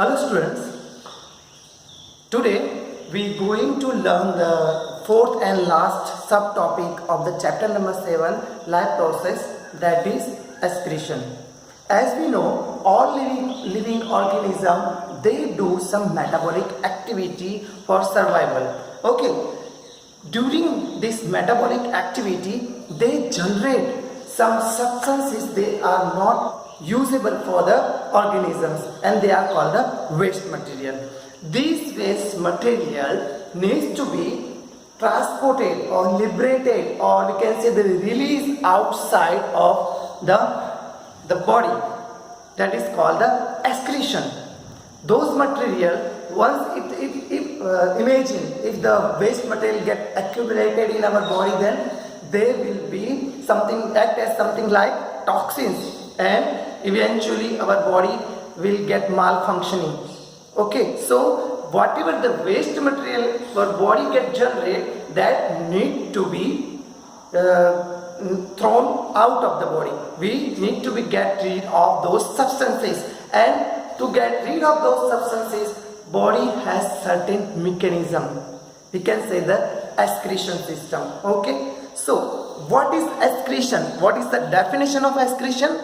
Hello students, today we are going to learn the fourth and last subtopic of the chapter number 7 life process, that is excretion. As we know, all living organisms, they do some metabolic activity for survival. Okay, during this metabolic activity they generate some substances, they are not usable for the organisms and they are called the waste material. This waste material needs to be transported or liberated, or we can say the release outside of the body, that is called the excretion. Those material, once imagine if the waste material get accumulated in our body, then they will be something, act as something like toxins, and eventually our body will get malfunctioning. Okay, so whatever the waste material our body get generate, that need to be thrown out of the body. We need to be get rid of those substances, and to get rid of those substances, body has certain mechanism. We can say the excretion system. Okay, so what is excretion? What is the definition of excretion?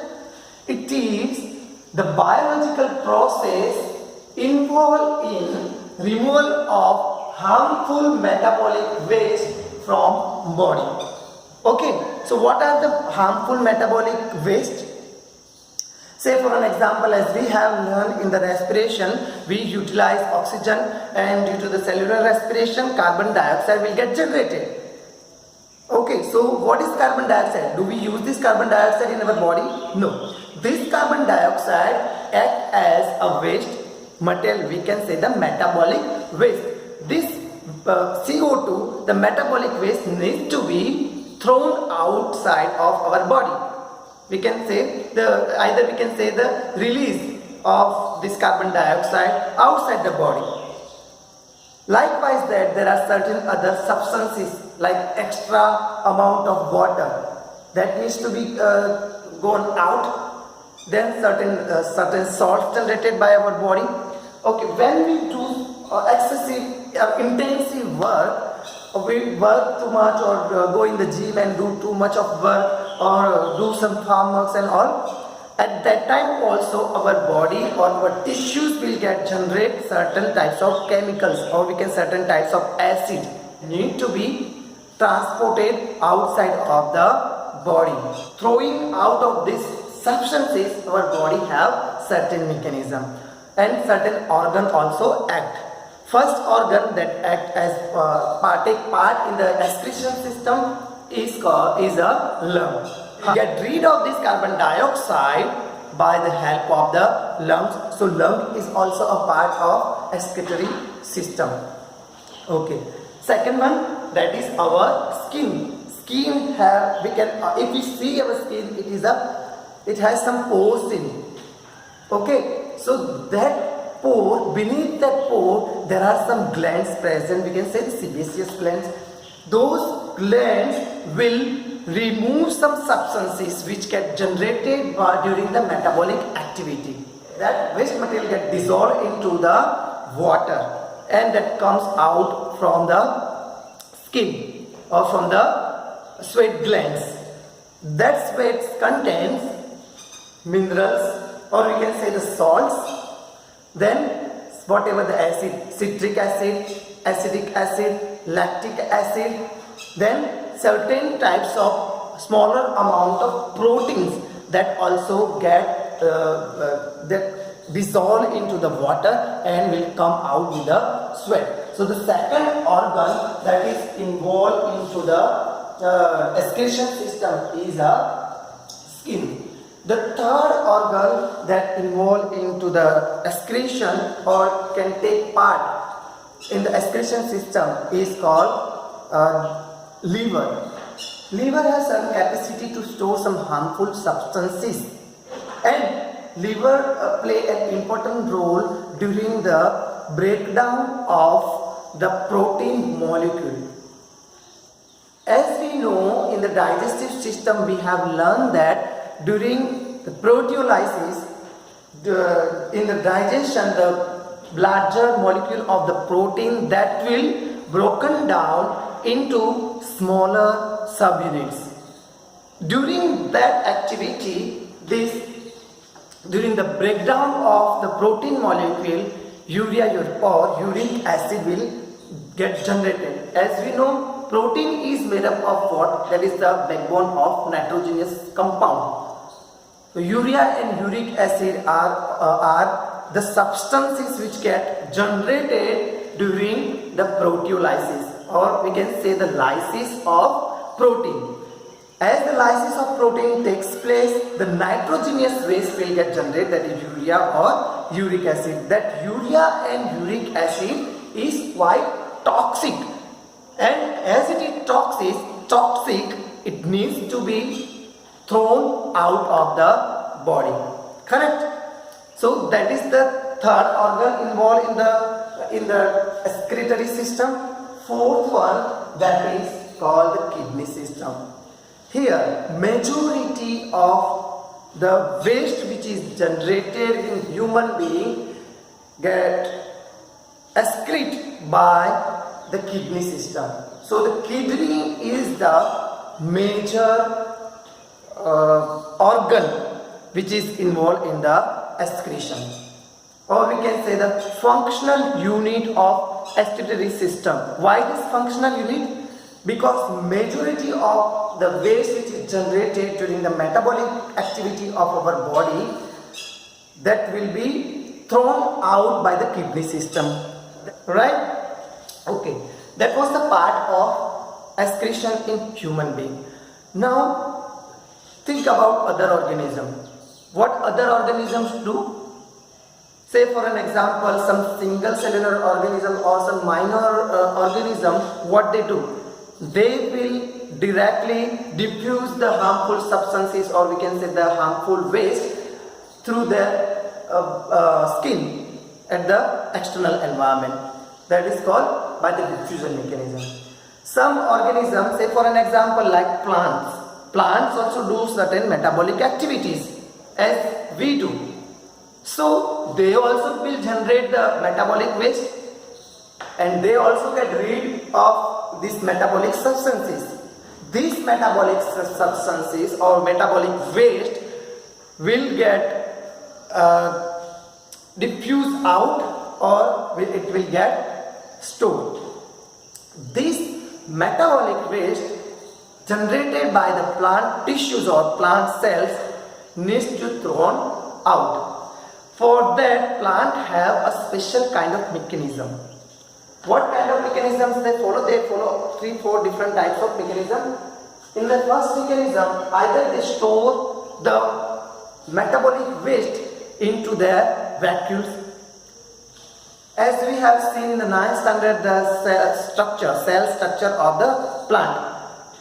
It is the biological process involved in removal of harmful metabolic waste from body. Okay, so what are the harmful metabolic waste? Say for an example, as we have learned in the respiration, we utilize oxygen, and due to the cellular respiration, carbon dioxide will get generated. Okay, so what is carbon dioxide? Do we use this carbon dioxide in our body? No. This carbon dioxide acts as a waste material, we can say the metabolic waste. This CO2, the metabolic waste, needs to be thrown outside of our body. We can say either we can say the release of this carbon dioxide outside the body. Likewise, that there are certain other substances like extra amount of water that needs to be gone out. Then certain salts generated by our body. Okay, when we do excessive intensive work, we work too much, or go in the gym and do too much of work, or do some farm works and all, at that time also our body or our tissues will get generate certain types of chemicals, or we can certain types of acid need to be transported outside of the body. Throwing out of this substances, our body have certain mechanism, and certain organ also act. First organ that act as take part in the excretion system is a lung. Get rid of this carbon dioxide by the help of the lungs. So lung is also a part of excretory system. Okay. Second one, that is our skin. Skin have, we can if we see our skin, it has some pores in it. Okay, so that pore, beneath that pore, there are some glands present. We can say the sebaceous glands. Those glands will remove some substances which get generated during the metabolic activity. That waste material get dissolved into the water, and that comes out from the skin or from the sweat glands. That sweat contains minerals, or we can say the salts, then whatever the acid, citric acid, acetic acid, lactic acid, then certain types of smaller amount of proteins that also get that dissolve into the water and will come out with the sweat. So the second organ that is involved into the excretion system is a skin. The third organ that involved into the excretion or can take part in the excretion system is called liver. Liver has some capacity to store some harmful substances, and liver play an important role during the breakdown of the protein molecule. As we know, in the digestive system we have learned that during the proteolysis, in the digestion, the larger molecule of the protein that will broken down into smaller subunits. During that activity, during the breakdown of the protein molecule, urea or uric acid will get generated. As we know, protein is made up of what? That is the backbone of nitrogenous compound. So urea and uric acid are the substances which get generated during the proteolysis, or we can say the lysis of protein. As the lysis of protein takes place, the nitrogenous waste will get generated, that is urea or uric acid. That urea and uric acid is quite toxic, and as it is toxic, it needs to be thrown out of the body. Correct? So that is the third organ involved in the excretory system. Fourth one, that is called the kidney system. Here, majority of the waste which is generated in human being get excreted by the kidney system. So the kidney is the major organ which is involved in the excretion, or we can say the functional unit of excretory system. Why this functional unit? Because majority of the waste which is generated during the metabolic activity of our body, that will be thrown out by the kidney system, right? Okay, that was the part of excretion in human being. Now think about other organisms. What other organisms do? Say for an example, some single cellular organism or some minor organism, what they do? They will directly diffuse the harmful substances, or we can say the harmful waste, through their skin at the external environment. That is called by the diffusion mechanism. Some organisms, say for an example like plants. Plants also do certain metabolic activities as we do. So they also will generate the metabolic waste, and they also get rid of these metabolic substances. These metabolic substances or metabolic waste will get diffused out, or it will get stored. This metabolic waste generated by the plant tissues or plant cells needs to thrown out. For that, plant have a special kind of mechanism. What kind of mechanisms they follow? They follow 3-4 different types of mechanism. In the first mechanism, either they store the metabolic waste into their vacuoles. As we have seen in the 9th standard, the cell structure of the plant,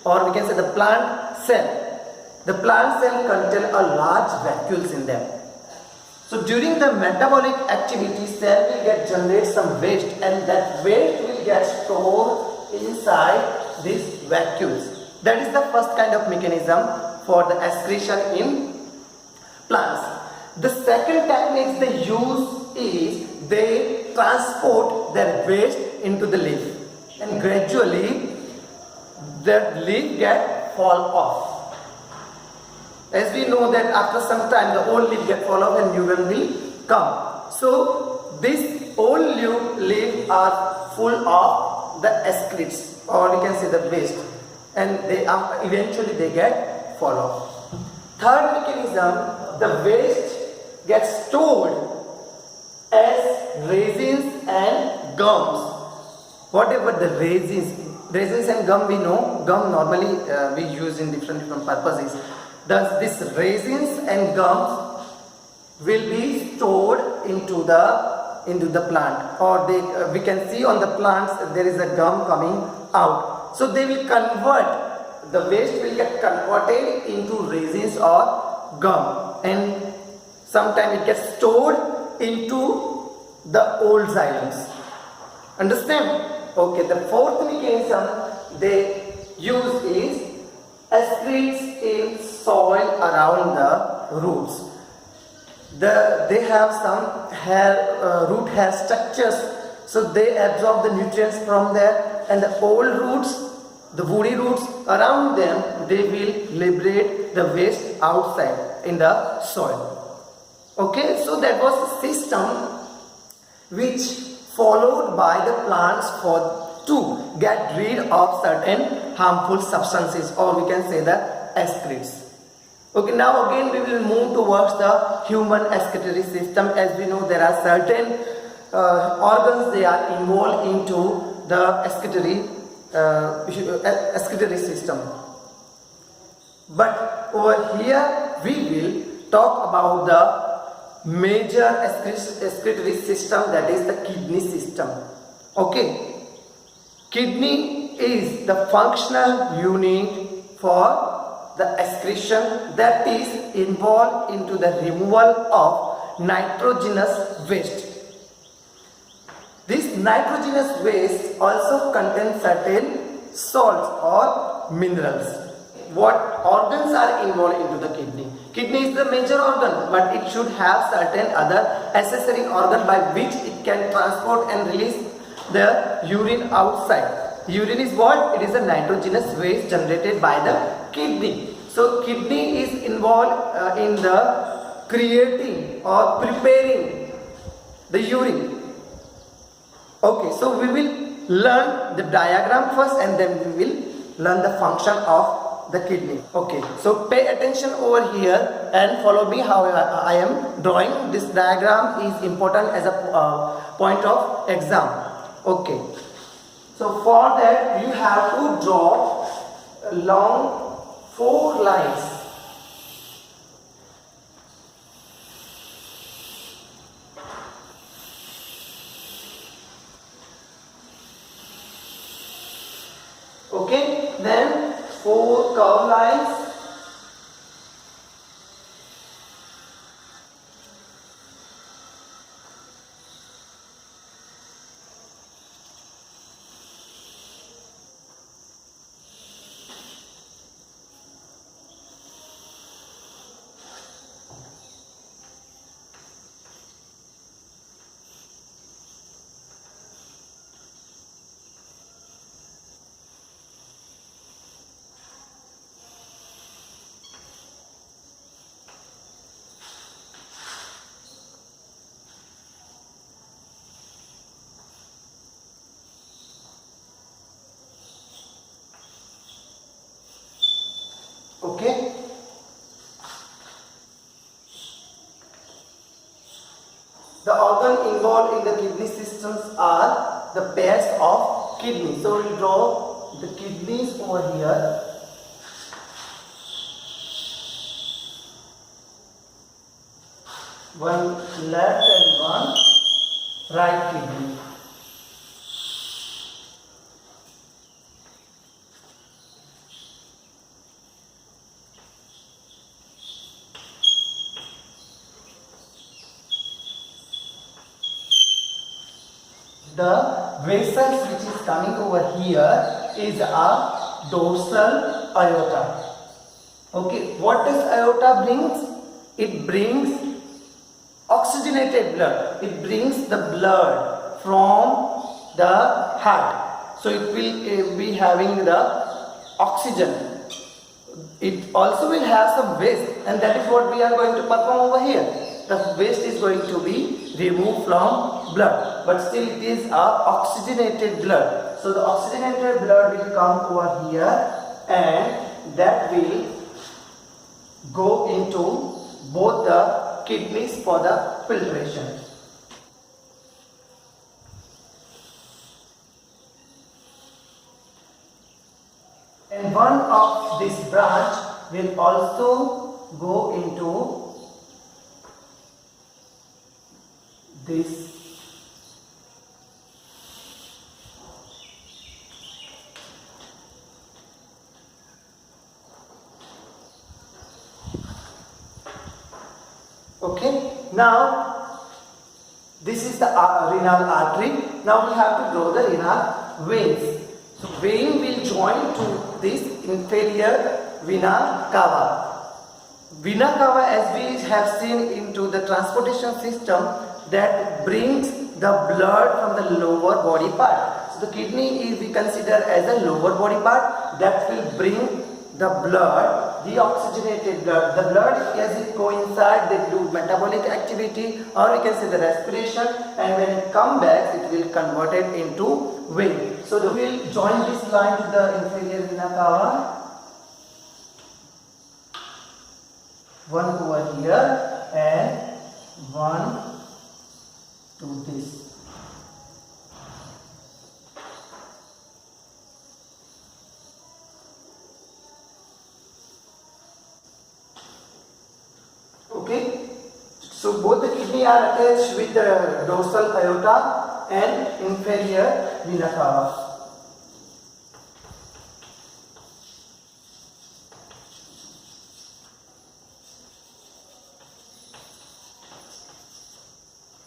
or we can say the plant cell. The plant cell contain a large vacuoles in them. So during the metabolic activity, cell will get generate some waste, and that waste will get stored inside these vacuoles. That is the first kind of mechanism for the excretion in plants. The second technique they use is they transport their waste into the leaf, and gradually the leaf get fall off. As we know that after some time the old leaf get fall off and new one will come. So these old leaves are full of the excretes, or we can say the waste, and they eventually they get fall off. Third mechanism, the waste gets stored as resins and gums. Whatever the resins and gum, we know, gum normally we use in different purposes. Thus these resins and gums will be stored into the plant, or we can see on the plants there is a gum coming out. So they will convert, the waste will get converted into resins or gum, and sometimes it gets stored into the old xylems. Understand? Okay, the fourth mechanism they use is excretes in soil around the roots. they have some hair root hair structures, so they absorb the nutrients from there, and the old roots, the woody roots around them, they will liberate the waste outside in the soil. Okay, so that was a system which followed by the plants to get rid of certain harmful substances, or we can say the excretes. Okay, now again we will move towards the human excretory system. As we know, there are certain organs, they are involved into the excretory system. But over here we will talk about the major excretory system, that is the kidney system. Okay, kidney is the functional unit for the excretion that is involved into the removal of nitrogenous waste. This nitrogenous waste also contains certain salts or minerals. What organs are involved into the kidney? Kidney is the major organ, but it should have certain other accessory organ by which it can transport and release the urine outside. Urine is what? It is a nitrogenous waste generated by the kidney. So kidney is involved in the creating or preparing the urine. Okay, so we will learn the diagram first and then we will learn the function of the kidney. Okay, so pay attention over here and follow me how I am drawing. This diagram is important as a point of exam. Okay, so for that you have to draw a long 4 lines. Okay, then 4 curved lines. Okay, the organ involved in the kidney systems are the pairs of kidneys. So we will draw the kidneys over here. One left and one right kidney. The vessels which is coming over here is a dorsal aorta. Okay, what does aorta brings? It brings oxygenated blood. It brings the blood from the heart. So it will be having the oxygen. It also will have some waste, and that is what we are going to perform over here. The waste is going to be removed from blood, but still it is oxygenated blood. So the oxygenated blood will come over here and that will go into both the kidneys for the filtration. And one of this branch will also go into this okay. Now this is the renal artery. Now we have to draw the renal veins. So vein will join to this inferior vena cava. vena cava, as we have seen into the transportation system, that brings the blood from the lower body part. So the kidney is we consider as a lower body part that will bring the blood, deoxygenated blood. The blood, as it coincides, they do metabolic activity, or we can say the respiration, and when it comes back, it will convert it into vein. So we will join this line to the inferior vena cava. One over here and one to this. Okay, so both the kidney are attached with the dorsal aorta and inferior vena cava.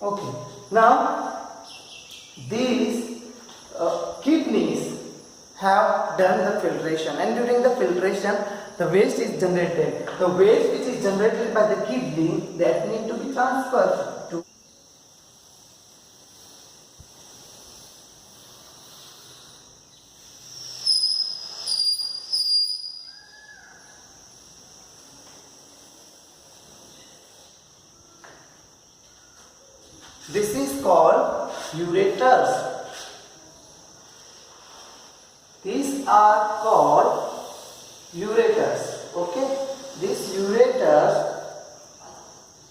Okay, now these kidneys have done the filtration, and during the filtration the waste is generated. The waste which is generated by the kidney, that need to be transferred to this is called ureters. These are called ureters. Okay, these ureters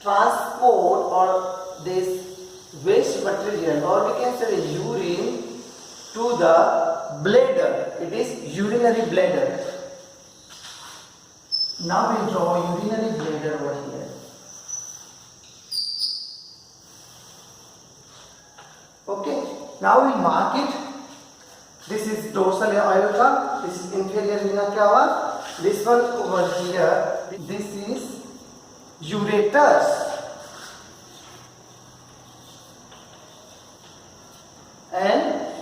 transport or this waste material, or we can say the urine, to the bladder. It is urinary bladder. Now we draw urinary bladder over here. Okay, now we mark it. This is dorsal aorta, this is inferior vena cava, this one over here, this is ureters, and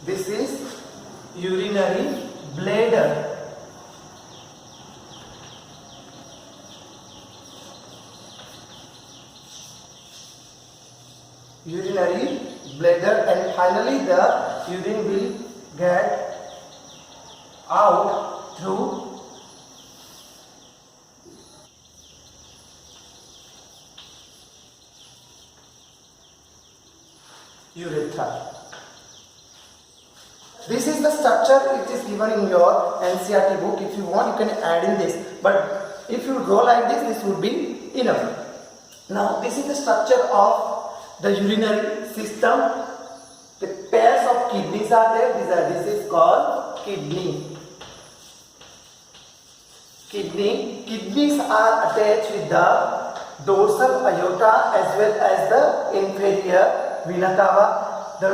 this is urinary bladder. Urinary bladder, and finally the urine will get out through urethra. This is the structure. It is given in your NCERT book. If you want, you can add in this, but if you draw like this, this would be enough. Now this is the structure of the urinary system. The pairs of kidneys are there. This is called kidney. Kidneys are attached with the dorsal aorta as well as the inferior vena cava. The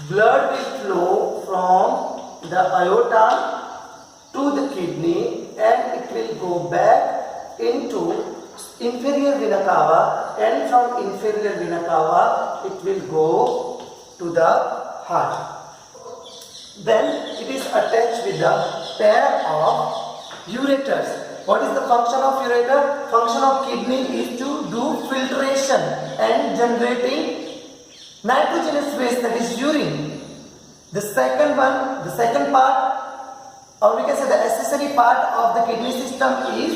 blood will flow from the aorta to the kidney, and it will go back into inferior vena cava, and from inferior vena cava it will go to the heart. Then it is attached with the pair of ureters. What is the function of ureter? Function of kidney is to do filtration and generating nitrogenous waste, that is urine. The second part, or we can say the accessory part of the kidney system is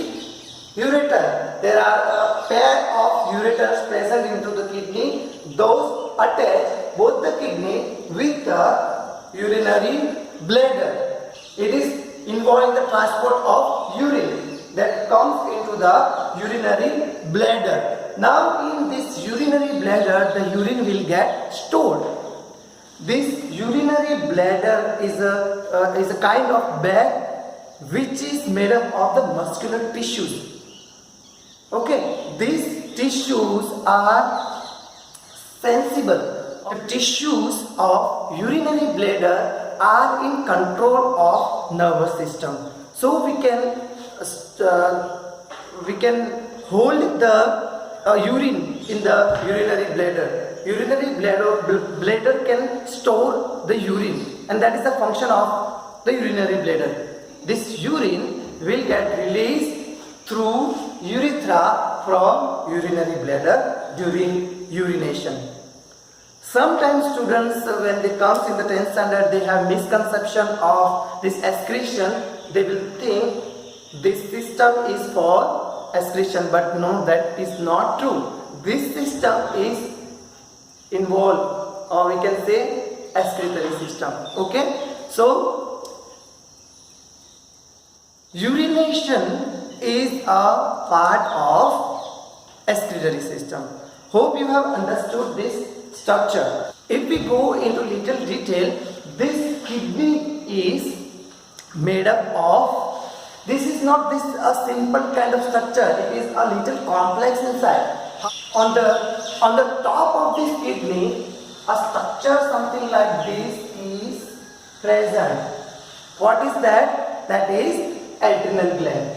ureter. There are a pair of ureters present into the kidney. Those attach both the kidney with the urinary bladder. It is involved in the transport of urine that comes into the urinary bladder. Now in this urinary bladder, the urine will get stored. This urinary bladder is a kind of bag which is made up of the muscular tissues. Okay, these tissues are sensible. The tissues of urinary bladder are in control of nervous system. So we can hold the urine in the urinary bladder. Urinary bladder can store the urine, and that is the function of the urinary bladder. This urine will get released through urethra from urinary bladder during urination. Sometimes students, when they come in the 10th standard, they have misconception of this excretion. They will think this system is for excretion, but no, that is not true. This system is involved, or we can say excretory system. Okay, so urination is a part of excretory system. Hope you have understood this structure. If we go into little detail, this kidney is made up of, this is not this a simple kind of structure, it is a little complex inside. On the top of this kidney, a structure something like this is present. What is that? That is adrenal gland.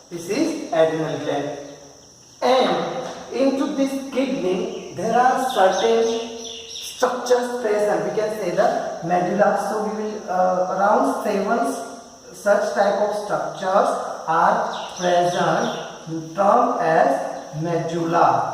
This is adrenal gland, and into this kidney there are certain structures present. We can say the medulla. So we will around 7 such type of structures are present, termed as medulla.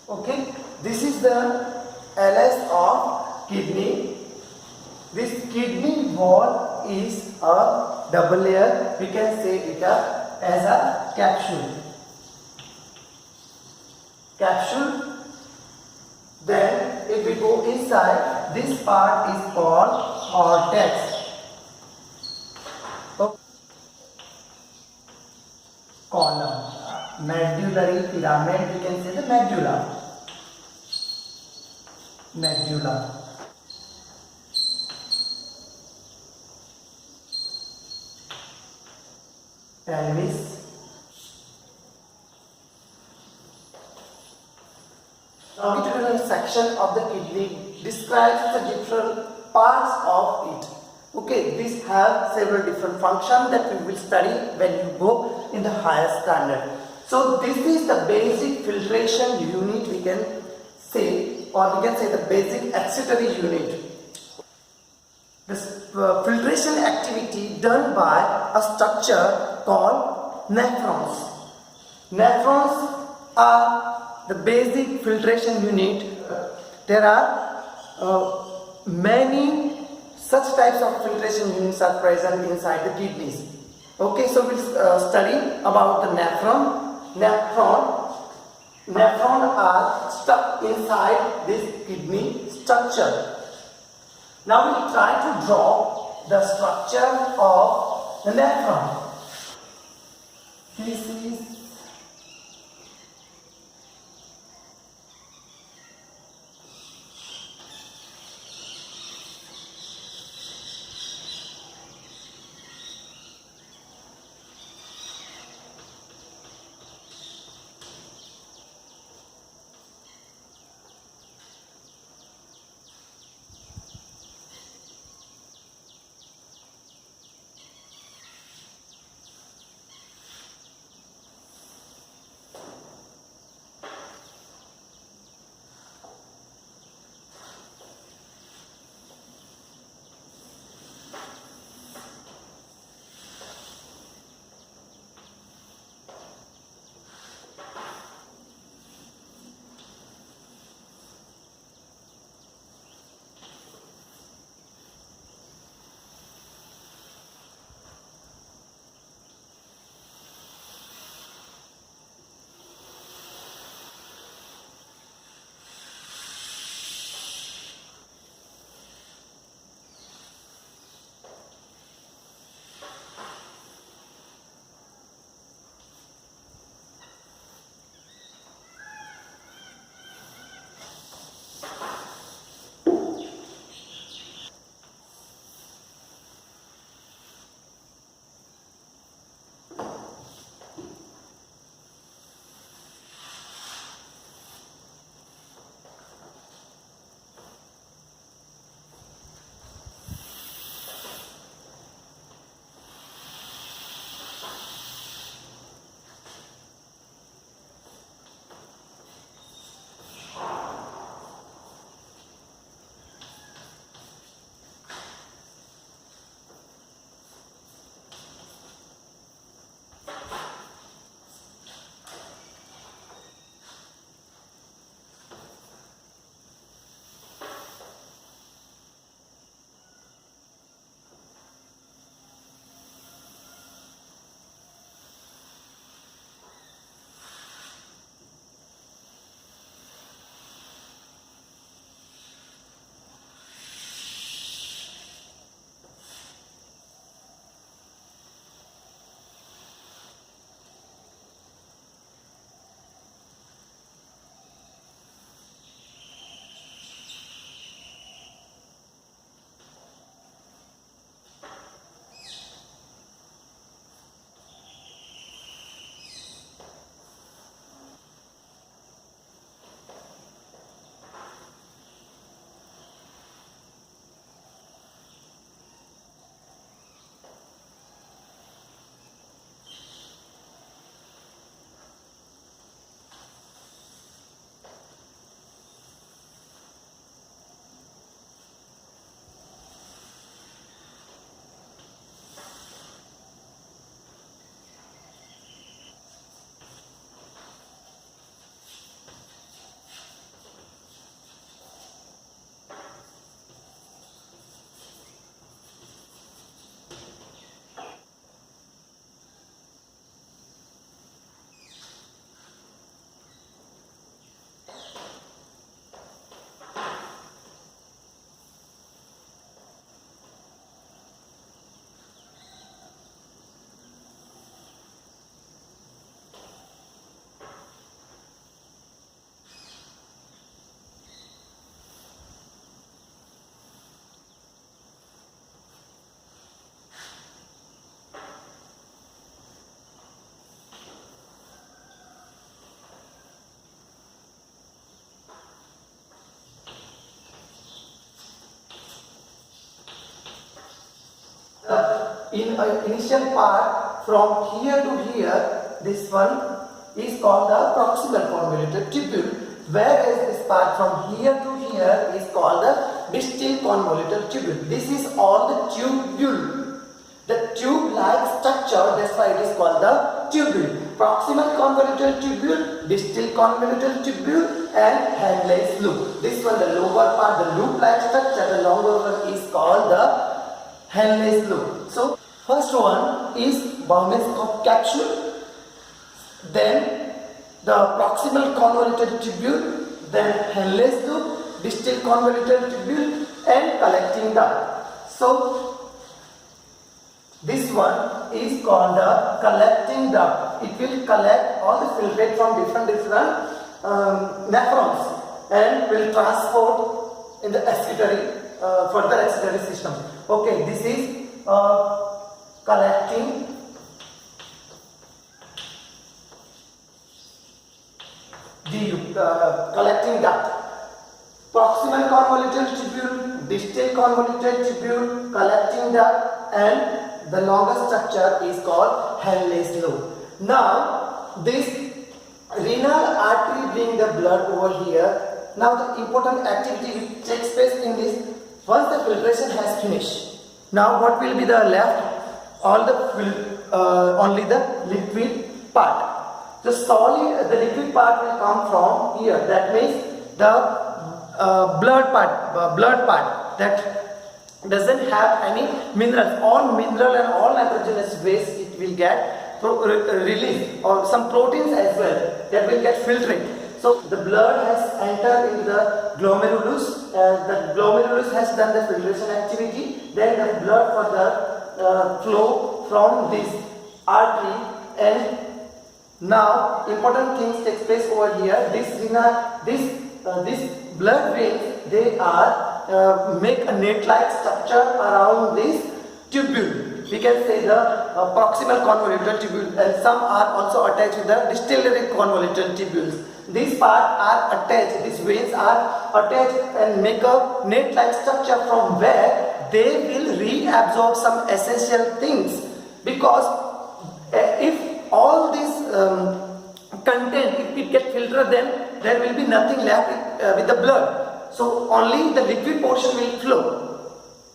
Okay, this is the LS of kidney. This kidney wall is a double layer. We can say it as a capsule. Then if we go inside, this part is called cortex. Column. Medullary pyramid, we can say the medulla. Pelvis. Longitudinal section of the kidney describes the different parts of it. Okay, these have several different functions that we will study when you go in the higher standard. So this is the basic filtration unit, we can say, or we can say the basic excretory unit. This filtration activity done by a structure called nephrons. Nephrons are the basic filtration unit. There are many such types of filtration units are present inside the kidneys. Okay, so we'll study about the nephron. Nephron are stuck inside this kidney structure. Now we'll try to draw the structure of the nephron. This is initial part from here to here, this one is called the proximal convoluted tubule, whereas this part from here to here is called the distal convoluted tubule. This is all the tubule, the tube-like structure. That's why it is called the tubule. Proximal convoluted tubule, distal convoluted tubule, and Henle's loop. This one, the lower part, the loop-like structure, the longer one is called the Henle's loop. So first one is Bowman's capsule, then the proximal convoluted tubule, then Henle's loop, distal convoluted tubule, and collecting duct. So this one is called the collecting duct. It will collect all the filtrate from different nephrons and will transport in the excretory, further excretory system. Okay, this is collecting collecting duct. Proximal convoluted tubule, distal convoluted tubule, collecting duct, and the longest structure is called Henle's loop. Now, this renal artery bring the blood over here. Now, the important activity which takes place in this, once the filtration has finished, now what will be the left? Only the liquid part. The liquid part will come from here. That means the blood part that doesn't have any minerals. All mineral and all nitrogenous waste it will get released, or some proteins as well that will get filtrated. So the blood has entered in the glomerulus. The glomerulus has done the filtration activity. Then the blood further flow from this artery, and now important things takes place over here. This blood veins, they are make a net-like structure around this tubule. We can say the proximal convoluted tubule, and some are also attached with the distillary convoluted tubules. These parts are attached, these veins are attached and make a net-like structure from where they will reabsorb some essential things, because if all this content, if it gets filtered, then there will be nothing left with the blood. So only the liquid portion will flow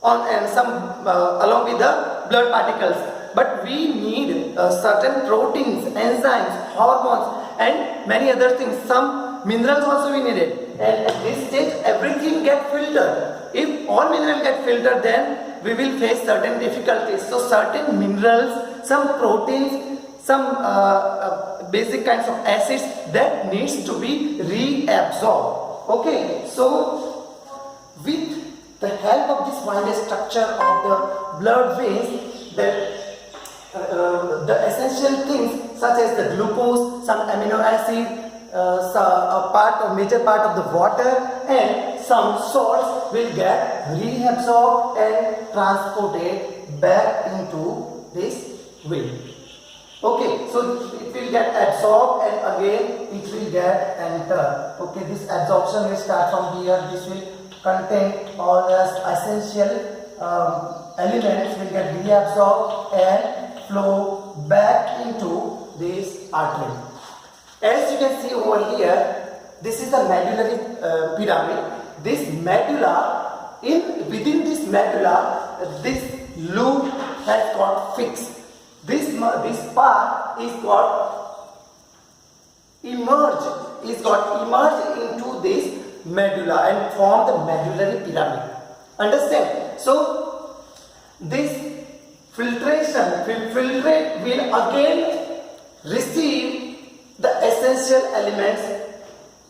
on, and some along with the blood particles. But we need certain proteins, enzymes, hormones, and many other things. Some minerals also we needed. And at this stage, everything gets filtered. If all minerals get filtered, then we will face certain difficulties. So certain minerals, some proteins, some basic kinds of acids that needs to be reabsorbed. Okay, so with the help of this winded structure of the blood veins, the essential things such as the glucose, some amino acid, major part of the water, and some salts will get reabsorbed and transported back into this vein. Okay, so it will get absorbed and again it will get entered. Okay, this absorption will start from here. This will contain all the essential elements will get reabsorbed and flow back into this artery. As you can see over here, this is the medullary pyramid. This medulla, within this medulla, this loop has got fixed. This part is got emerged into this medulla and form the medullary pyramid. Understand? So this filtrate will again receive the essential elements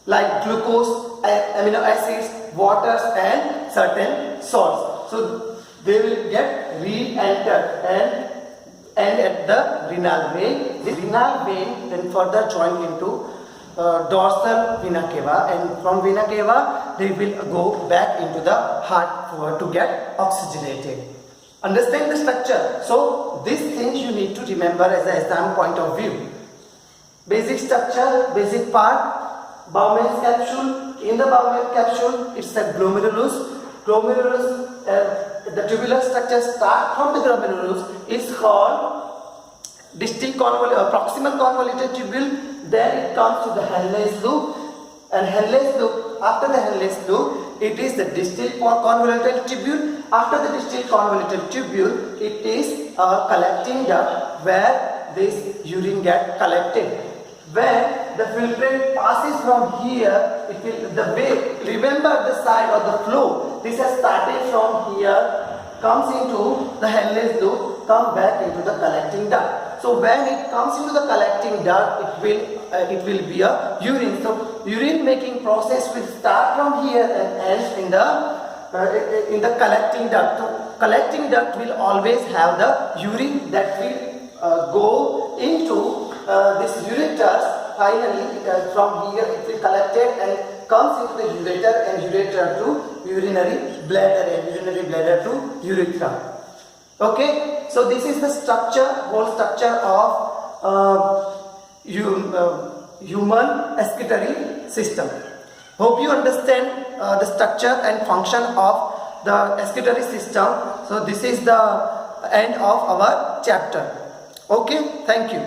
like glucose, amino acids, waters, and certain salts. So they will get re-entered and at the renal vein. This renal vein then further joined into dorsal vena cava, and from vena cava they will go back into the heart to get oxygenated. Understand the structure? So these things you need to remember as an exam point of view. Basic structure, basic part, Bowman's capsule. In the Bowman capsule, it's a glomerulus. Glomerulus, the tubular structure start from the glomerulus is called distal proximal convoluted tubule. Then it comes to the Henle's loop, and Henle's loop, after the Henle's loop, it is the distal convoluted tubule. After the distal convoluted tubule, it is a collecting duct where this urine gets collected. When the filtrate passes from here, it will remember the side or the flow. This has started from here, comes into the Henle's loop, come back into the collecting duct. So when it comes into the collecting duct, it will be a urine. So urine making process will start from here and ends in the collecting duct. So collecting duct will always have the urine that will go into this ureters. Finally, from here it will collected and comes into the ureter, and ureter to urinary bladder, and urinary bladder to urethra. Okay, so this is the whole structure of human excretory system. Hope you understand the structure and function of the excretory system. So this is the end of our chapter. Okay, thank you.